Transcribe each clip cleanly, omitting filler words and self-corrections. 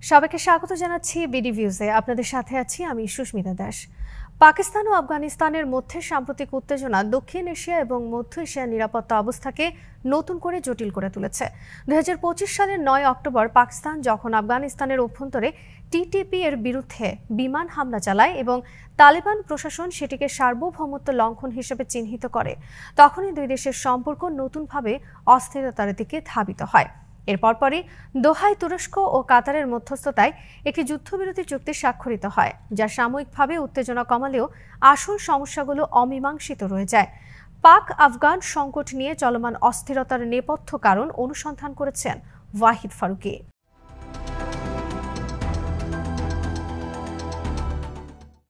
সবাইকে স্বাগত জানাচ্ছি বিডি ভিউজে। আপনাদের সাথে আছি আমি সুস্মিতা দাস। পাকিস্তান ও আফগানিস্তানের মধ্যে সাম্প্রতিক উত্তেজনা দক্ষিণ এশিয়া এবং মধ্য এশিয়ার নিরাপত্তা অবস্থাকে নতুন করে জটিল করে তুলেছে। 2025 সালের 9 অক্টোবর পাকিস্তান যখন আফগানিস্তানের অভ্যন্তরে টিটিপি এর বিরুদ্ধে বিমান হামলা চালায় এবং তালেবান প্রশাসন সেটিকে সার্বভৌমত্ব লঙ্ঘন হিসেবে চিহ্নিত করে, তখনই দুই দেশের সম্পর্ক নতুনভাবে অস্থিরতার দিকে ধাবিত হয়। এর পরপরই দোহায় তুরস্ক ও কাতারের মধ্যস্থতায় একটি যুদ্ধবিরতি চুক্তি স্বাক্ষরিত হয়, যা সাময়িকভাবে উত্তেজনা কমালেও আসল সমস্যাগুলো অমীমাংসিত রয়ে যায়। পাক আফগান সংকট নিয়ে চলমান অস্থিরতার নেপথ্য কারণ অনুসন্ধান করেছেন ওয়াহিদ ফারুকী।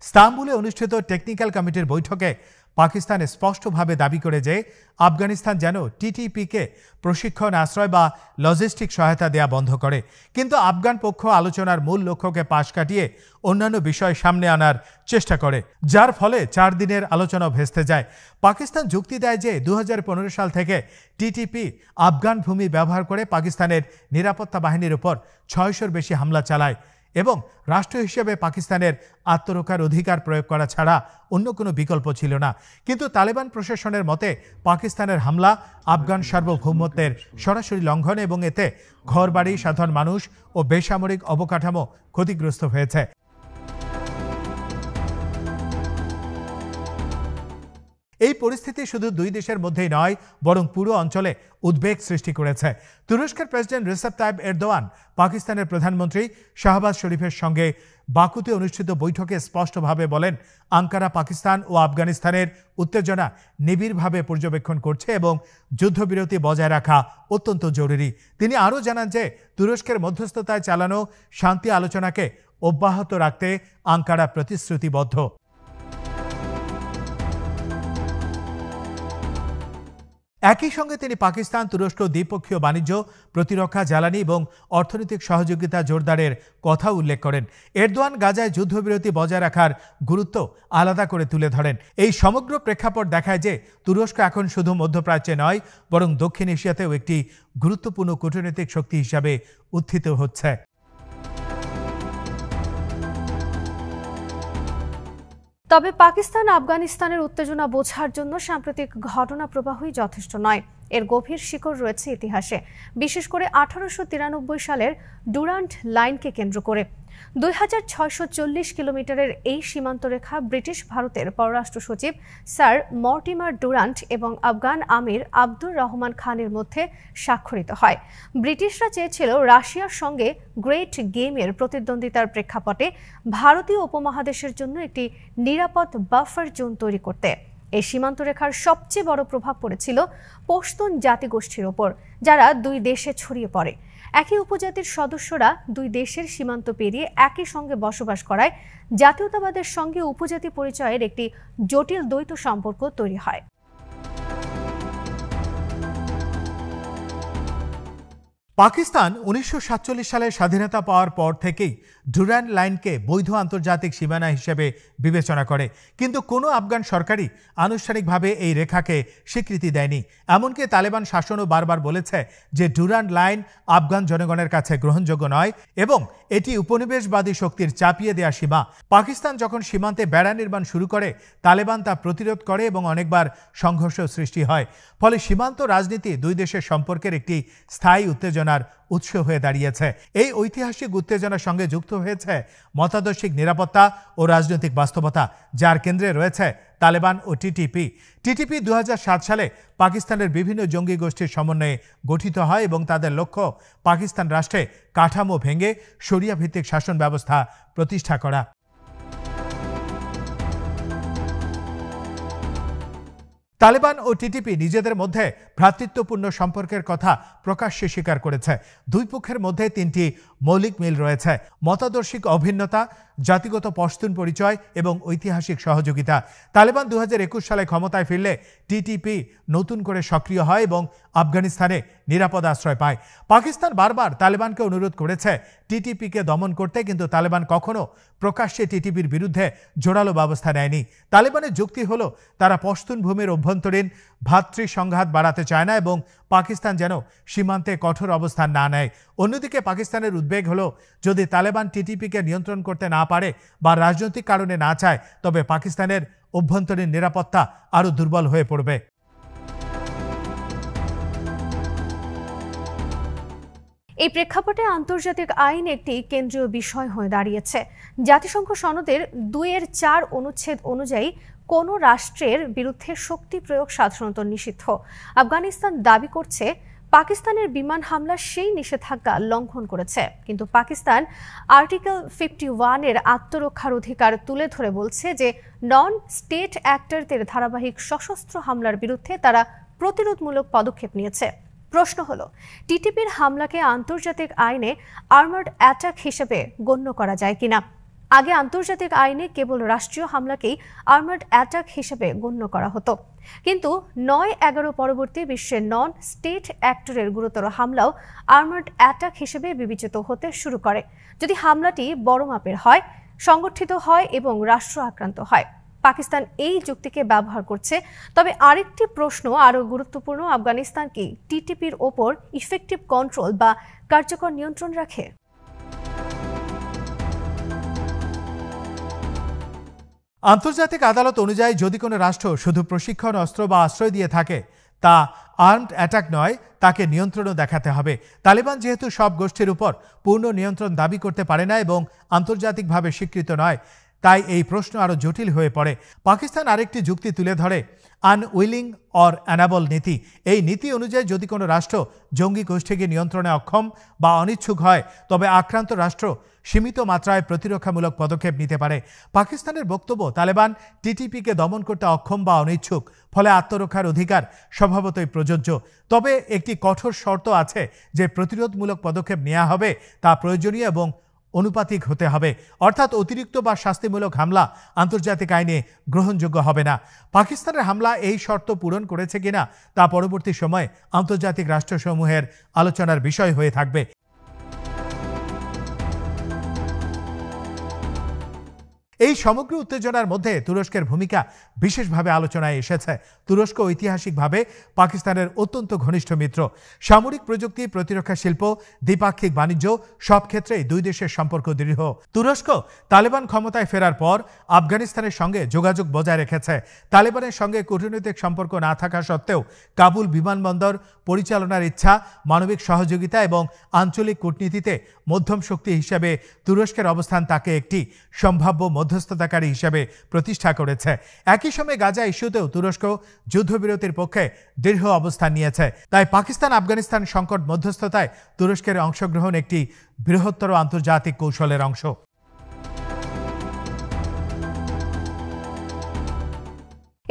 ইস্তাম্বুলে অনুষ্ঠিত টেকনিক্যাল কমিটির বৈঠকে পাকিস্তান স্পষ্টভাবে দাবি করে যে আফগানিস্তান যেন টিটিপিকে প্রশিক্ষণ, আশ্রয় বা লজিস্টিক সহায়তা দেয়া বন্ধ করে। কিন্তু আফগান পক্ষ আলোচনার মূল লক্ষ্যকে পাশ কাটিয়ে অন্যান্য বিষয় সামনে আনার চেষ্টা করে, যার ফলে 4 দিনের আলোচনা ভেস্তে যায়। পাকিস্তান যুক্তি দেয় যে 2015 সাল থেকে টিটিপি আফগান ভূমি ব্যবহার করে পাকিস্তানের নিরাপত্তা বাহিনীর উপর 600-র বেশি হামলা চালায় এবং রাষ্ট্র হিসেবে পাকিস্তানের আত্মরক্ষার অধিকার প্রয়োগ করা ছাড়া অন্য কোনো বিকল্প ছিল না। কিন্তু তালেবান প্রশাসনের মতে পাকিস্তানের হামলা আফগান সার্বভৌমত্বের সরাসরি লঙ্ঘন এবং এতে ঘরবাড়ি, সাধারণ মানুষ ও বেসামরিক অবকাঠামো ক্ষতিগ্রস্ত হয়েছে। এই পরিস্থিতি শুধু দুই দেশের মধ্যেই নয়, বরং পুরো অঞ্চলে উদ্বেগ সৃষ্টি করেছে। তুরস্কের প্রেসিডেন্ট রিসেপ তাইপ এরদোয়ান পাকিস্তানের প্রধানমন্ত্রী শাহবাজ শরীফের সঙ্গে বাকুতে অনুষ্ঠিত বৈঠকে স্পষ্টভাবে বলেন, আঙ্কারা পাকিস্তান ও আফগানিস্তানের উত্তেজনা নিবিড়ভাবে পর্যবেক্ষণ করছে এবং যুদ্ধবিরতি বজায় রাখা অত্যন্ত জরুরি। তিনি আরও জানান যে তুরস্কের মধ্যস্থতায় চালানো শান্তি আলোচনাকে অব্যাহত রাখতে আঙ্কারা প্রতিশ্রুতিবদ্ধ। একই সঙ্গে তিনি পাকিস্তান তুরস্ক দ্বিপক্ষীয় বাণিজ্য, প্রতিরক্ষা, জ্বালানি এবং অর্থনৈতিক সহযোগিতা জোরদারের কথা উল্লেখ করেন। এরদোয়ান গাজায় যুদ্ধবিরতি বজায় রাখার গুরুত্ব আলাদা করে তুলে ধরেন। এই সমগ্র প্রেক্ষাপট দেখায় যে তুরস্ক এখন শুধু মধ্যপ্রাচ্যে নয়, বরং দক্ষিণ এশিয়াতেও একটি গুরুত্বপূর্ণ কূটনৈতিক শক্তি হিসাবে উত্থিত হচ্ছে। তবে পাকিস্তান আফগানিস্তানের উত্তেজনা বোঝার জন্য সাম্প্রতিক ঘটনা প্রবাহই যথেষ্ট নয়। এর গভীর শিকড় রয়েছে ইতিহাসে, বিশেষ করে 1893 সালের ডুরান্ট লাইনকে কেন্দ্র করে। 2640 কিলোমিটারের এই সীমান্ত রেখা ব্রিটিশ ভারতের পররাষ্ট্র সচিব স্যার মর্টিমার ডুরান্ট এবং আফগান আমির আব্দুর রহমান খানের মধ্যে স্বাক্ষরিত হয়। ব্রিটিশরা চেয়েছিল রাশিয়ার সঙ্গে গ্রেট গেমের প্রতিদ্বন্দ্বিতার প্রেক্ষাপটে ভারতীয় উপমহাদেশের জন্য একটি নিরাপদ বাফার জোন তৈরি করতে। এই সীমান্ত রেখার সবচেয়ে বড় প্রভাব পড়েছিল পশতুন জাতিগোষ্ঠীর ওপর, যারা দুই দেশে ছড়িয়ে পড়ে। একই উপজাতির সদস্যরা দুই দেশের সীমান্ত পেরিয়ে একই সঙ্গে বসবাস করায় জাতীয়তাবাদের সঙ্গে উপজাতি পরিচয়ের একটি জটিল দ্বৈত সম্পর্ক তৈরি হয়। পাকিস্তান 1947 সালে স্বাধীনতা পাওয়ার পর থেকেই ডুরান্ট লাইনকে বৈধ আন্তর্জাতিক সীমানা হিসেবে বিবেচনা করে, কিন্তু কোনো আফগান সরকারই আনুষ্ঠানিকভাবে এই রেখাকে স্বীকৃতি দেয়নি। এমনকি তালেবান শাসনও বারবার বলেছে যে ডুরান্ট লাইন আফগান জনগণের কাছে গ্রহণযোগ্য নয় এবং এটি উপনিবেশবাদী শক্তির চাপিয়ে দেয়া সীমা। পাকিস্তান যখন সীমান্তে বেড়া নির্মাণ শুরু করে, তালেবান তা প্রতিরোধ করে এবং অনেকবার সংঘর্ষ সৃষ্টি হয়। ফলে সীমান্ত রাজনীতি দুই দেশের সম্পর্কের একটি স্থায়ী উত্তেজনার উৎস হয়ে দাঁড়িয়েছে। এই ঐতিহাসিক উত্তেজনার সঙ্গে যুক্ত হয়েছে মতাদর্শিক নিরাপত্তা ও রাজনৈতিক বাস্তবতা, যার কেন্দ্রে রয়েছে তালেবান ও টিটিপি। টিটিপি 2007 সালে পাকিস্তানের বিভিন্ন জঙ্গি গোষ্ঠীর সমন্বয়ে গঠিত হয় এবং তাদের লক্ষ্য পাকিস্তান রাষ্ট্রে কাঠামো ভেঙে শরিয়া ভিত্তিক শাসন ব্যবস্থা প্রতিষ্ঠা করা। তালেবান ও টিটিপি নিজেদের মধ্যে ভ্রাতৃত্বপূর্ণ সম্পর্কের কথা প্রকাশ্যে স্বীকার করেছে। দুই পক্ষের মধ্যে 3টি মৌলিক মিল রয়েছে: মতাদর্শিক অভিন্নতা, জাতিগত পশতুন পরিচয় এবং ঐতিহাসিক সহযোগিতা। তালেবান 2021 সালে ক্ষমতায় ফিরলে টিটিপি নতুন করে সক্রিয় হয় এবং আফগানিস্তানে নিরাপদ আশ্রয় পায়। পাকিস্তান বারবার তালেবানকে অনুরোধ করেছে টিটিপিকে দমন করতে, কিন্তু তালেবান কখনো প্রকাশ্যে টিটিপির বিরুদ্ধে জোরালো ব্যবস্থা নেয়নি। তালেবানের যুক্তি হলো তারা পশতুন ভূমির অভ্যন্তরে অভ্যন্তরীণ ভ্রাতৃসংঘাত বাড়াতে চায় না এবং পাকিস্তান যেন সীমান্তে কঠোর অবস্থান না নেয়। অন্যদিকে পাকিস্তানের উদ্বেগ হলো, যদি তালেবান টিটিপিকে নিয়ন্ত্রণ করতে না পারে বা রাজনৈতিক কারণে না চায়, তবে পাকিস্তানের অভ্যন্তরীণ নিরাপত্তা আরও দুর্বল হয়ে পড়বে। এই প্রেক্ষাপটে আন্তর্জাতিক আইন একটি কেন্দ্রীয় বিষয় হয়ে দাঁড়িয়েছে। জাতিসংঘ সনদের 2-4 অনুচ্ছেদ অনুযায়ী কোনো রাষ্ট্রের বিরুদ্ধে শক্তি প্রয়োগ সাধারণত নিষিদ্ধ। আফগানিস্তান দাবি করছে পাকিস্তানের বিমান হামলা সেই নিষেধাজ্ঞা লঙ্ঘন করেছে, কিন্তু পাকিস্তান আর্টিকেল 51 এর আত্মরক্ষার অধিকার তুলে ধরে বলছে যে নন স্টেট অ্যাক্টরদের ধারাবাহিক সশস্ত্র হামলার বিরুদ্ধে তারা প্রতিরোধমূলক পদক্ষেপ নিয়েছে। প্রশ্ন হলো, টিটিপির হামলাকে আন্তর্জাতিক আইনে আর্মার্ড অ্যাটাক হিসেবে গণ্য করা যায় কিনা। আগে আন্তর্জাতিক আইনে কেবল রাষ্ট্রীয় হামলাকেই আর্মার্ড অ্যাটাক হিসেবে গণ্য করা হতো, কিন্তু 9/11 পরবর্তী বিশ্বের নন স্টেট অ্যাক্টরের গুরুতর হামলাও আর্মার্ড অ্যাটাক হিসেবে বিবেচিত হতে শুরু করে, যদি হামলাটি বড় মাপের হয়, সংগঠিত হয় এবং রাষ্ট্র আক্রান্ত হয়। পাকিস্তান এই যুক্তিকে ব্যবহার করছে। তবে আরেকটি প্রশ্ন আরও গুরুত্বপূর্ণ, আফগানিস্তান কি টিটিপির ওপর ইফেক্টিভ কন্ট্রোল বা কার্যকর নিয়ন্ত্রণ রাখে? আন্তর্জাতিক আদালত অনুযায়ী যদি কোনো রাষ্ট্র শুধু প্রশিক্ষণ, অস্ত্র বা আশ্রয় দিয়ে থাকে, তা আর্মড অ্যাটাক নয়, তাকে নিয়ন্ত্রণও দেখাতে হবে। তালেবান যেহেতু সব গোষ্ঠীর উপর পূর্ণ নিয়ন্ত্রণ দাবি করতে পারে না এবং আন্তর্জাতিকভাবে স্বীকৃত নয়, তাই এই প্রশ্ন আরও জটিল হয়ে পড়ে। পাকিস্তান আরেকটি যুক্তি তুলে ধরে, আনউইলিং অর অ্যানাবল নীতি। এই নীতি অনুযায়ী যদি কোনো রাষ্ট্র জঙ্গি গোষ্ঠীকে নিয়ন্ত্রণে অক্ষম বা অনিচ্ছুক হয়, তবে আক্রান্ত রাষ্ট্র সীমিত মাত্রায় প্রতিরক্ষামূলক পদক্ষেপ নিতে পারে। পাকিস্তানের বক্তব্য, তালেবান টিটিপিকে দমন করতে অক্ষম বা অনিচ্ছুক, ফলে আত্মরক্ষার অধিকার স্বভাবতই প্রযোজ্য। তবে একটি কঠোর শর্ত আছে যে প্রতিরোধমূলক পদক্ষেপ নেওয়া হবে তা প্রয়োজনীয় এবং অনুপাতিক হতে হবে, অর্থাৎ অতিরিক্ত বা শাস্তিমূলক হামলা আন্তর্জাতিক আইনে গ্রহণযোগ্য হবে না। পাকিস্তানের হামলা এই শর্ত পূরণ করেছে কিনা তা পরবর্তী সময়ে আন্তর্জাতিক রাষ্ট্রসমূহের আলোচনার বিষয় হয়ে থাকবে। এই সমগ্র উত্তেজনার মধ্যে তুরস্কের ভূমিকা বিশেষভাবে আলোচনায় এসেছে। তুরস্ক ঐতিহাসিকভাবে পাকিস্তানের অত্যন্ত ঘনিষ্ঠ মিত্র। সামরিক প্রযুক্তি, প্রতিরক্ষা শিল্প, দ্বিপাক্ষিক বাণিজ্য সব ক্ষেত্রেই দুই দেশের সম্পর্ক দৃঢ়। তুরস্ক তালেবান ক্ষমতায় ফেরার পর আফগানিস্তানের সঙ্গে যোগাযোগ বজায় রেখেছে। তালেবানের সঙ্গে কূটনৈতিক সম্পর্ক না থাকা সত্ত্বেও কাবুল বিমানবন্দর পরিচালনার ইচ্ছা, মানবিক সহযোগিতা এবং আঞ্চলিক কূটনীতিতে মধ্যম শক্তি হিসেবে তুরস্কের অবস্থান তাকে একটি সম্ভাব্য মধ্যস্থতাকারী হিসেবে প্রতিষ্ঠা করেছে। একই সময়ে গাজা ইস্যুতেও তুরস্ক যুদ্ধবিরতির পক্ষে দৃঢ় অবস্থান নিয়েছে। তাই পাকিস্তান আফগানিস্তান সংকট মধ্যস্থতায় তুরস্কের অংশগ্রহণ একটি বৃহত্তর আন্তর্জাতিক কৌশলের অংশ।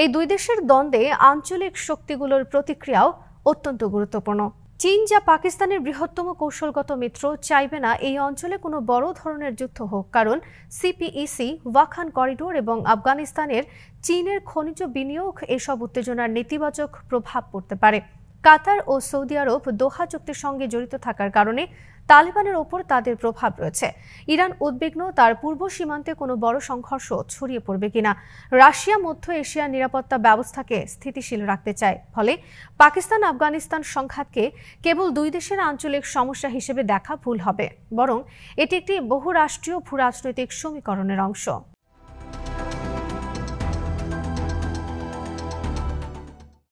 এই দুই দেশের দ্বন্দ্বে আঞ্চলিক শক্তিগুলোর প্রতিক্রিয়াও অত্যন্ত গুরুত্বপূর্ণ। চীন, যা পাকিস্তানের বৃহত্তম কৌশলগত মিত্র, চাইবে না এই অঞ্চলে কোনো বড় ধরনের যুদ্ধ হোক, কারণ সিপিইসি, ওয়াখান করিডোর এবং আফগানিস্তানের চীনের খনিজ বিনিয়োগ এসব উত্তেজনার নেতিবাচক প্রভাব পড়তে পারে। কাতার ও সৌদি আরব দোহা চুক্তির সঙ্গে জড়িত থাকার কারণে তালেবানের ওপর তাদের প্রভাব রয়েছে। ইরান উদ্বিগ্ন তার পূর্ব সীমান্তে কোনো বড় সংঘর্ষ ছড়িয়ে পড়বে কিনা। রাশিয়া মধ্য এশিয়ার নিরাপত্তা ব্যবস্থাকে স্থিতিশীল রাখতে চায়। ফলে পাকিস্তান আফগানিস্তান সংঘাতকে কেবল দুই দেশের আঞ্চলিক সমস্যা হিসেবে দেখা ভুল হবে, বরং এটি একটি বহুরাষ্ট্রীয় ভূরাজনৈতিক সমীকরণের অংশ।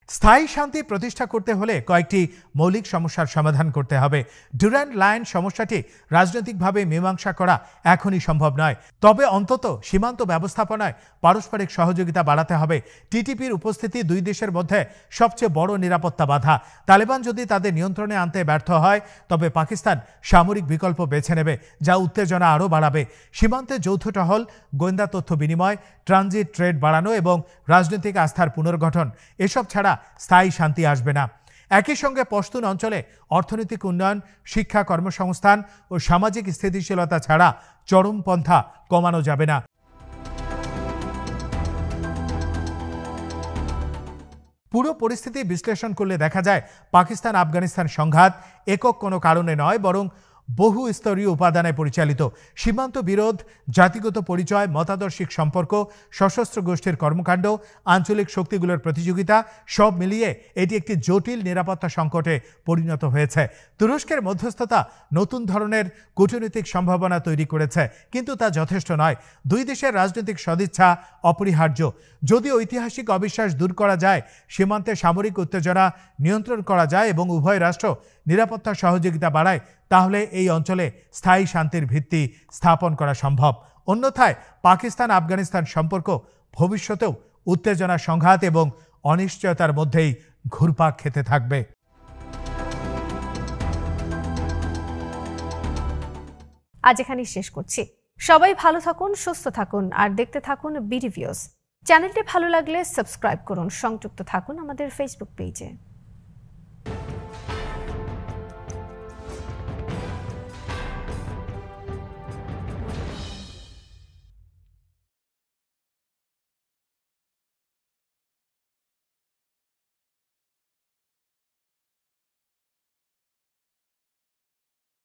স্থায়ী শান্তি প্রতিষ্ঠা করতে হলে কয়েকটি মৌলিক সমস্যার সমাধান করতে হবে। ডুরান্ড লাইন সমস্যাটি রাজনৈতিকভাবে মীমাংসা করা এখনই সম্ভব নয়, তবে অন্তত সীমান্ত ব্যবস্থাপনায় পারস্পরিক সহযোগিতা বাড়াতে হবে। টিটিপির উপস্থিতি দুই দেশের মধ্যে সবচেয়ে বড় নিরাপত্তা বাধা। তালেবান যদি তাদের নিয়ন্ত্রণে আনতে ব্যর্থ হয়, তবে পাকিস্তান সামরিক বিকল্প বেছে নেবে, যা উত্তেজনা আরও বাড়াবে। সীমান্তে যৌথ টহল, গোয়েন্দা তথ্য বিনিময়, ট্রানজিট ট্রেড বাড়ানো এবং রাজনৈতিক আস্থার পুনর্গঠন, এসব ছাড়া স্থায়ী শান্তি আসবে না। একই সঙ্গে পশতুন অঞ্চলে অর্থনৈতিক উন্নয়ন, শিক্ষা, কর্মসংস্থান ও সামাজিক স্থিতিশীলতা ছাড়া চরমপন্থা কমানো যাবে না। পুরো পরিস্থিতি বিশ্লেষণ করলে দেখা যায়, পাকিস্তান আফগানিস্তান সংঘাত একক কোনো কারণে নয়, বরং বহু স্তরীয় উপাদানে পরিচালিত। সীমান্ত বিরোধ, জাতিগত পরিচয়, মতাদর্শিক সম্পর্ক, সশস্ত্র গোষ্ঠীর কর্মকাণ্ড, আঞ্চলিক শক্তিগুলোর প্রতিযোগিতা সব মিলিয়ে এটি একটি জটিল নিরাপত্তা সংকটে পরিণত হয়েছে। তুরস্কের মধ্যস্থতা নতুন ধরনের কূটনৈতিক সম্ভাবনা তৈরি করেছে, কিন্তু তা যথেষ্ট নয়। দুই দেশের রাজনৈতিক সদিচ্ছা অপরিহার্য। যদি ঐতিহাসিক অবিশ্বাস দূর করা যায়, সীমান্তে সামরিক উত্তেজনা নিয়ন্ত্রণ করা যায় এবং উভয় রাষ্ট্র নিরাপত্তা সহযোগিতা বাড়ায়, তাহলে এই অঞ্চলে স্থায়ী শান্তির ভিত্তি স্থাপন করা সম্ভব। অন্যথায় পাকিস্তান আফগানিস্তান সম্পর্ক ভবিষ্যতেও উত্তেজনা, সংঘাত এবং অনিশ্চয়তার মধ্যেই ঘুরপাক খেতে থাকবে। আজ এখানেই শেষ করছি। সবাই ভালো থাকুন, সুস্থ থাকুন আর দেখতে থাকুন বিডি ভিউজ। চ্যানেলটি ভালো লাগলে সাবস্ক্রাইব করুন। সংযুক্ত থাকুন আমাদের ফেসবুক পেজে।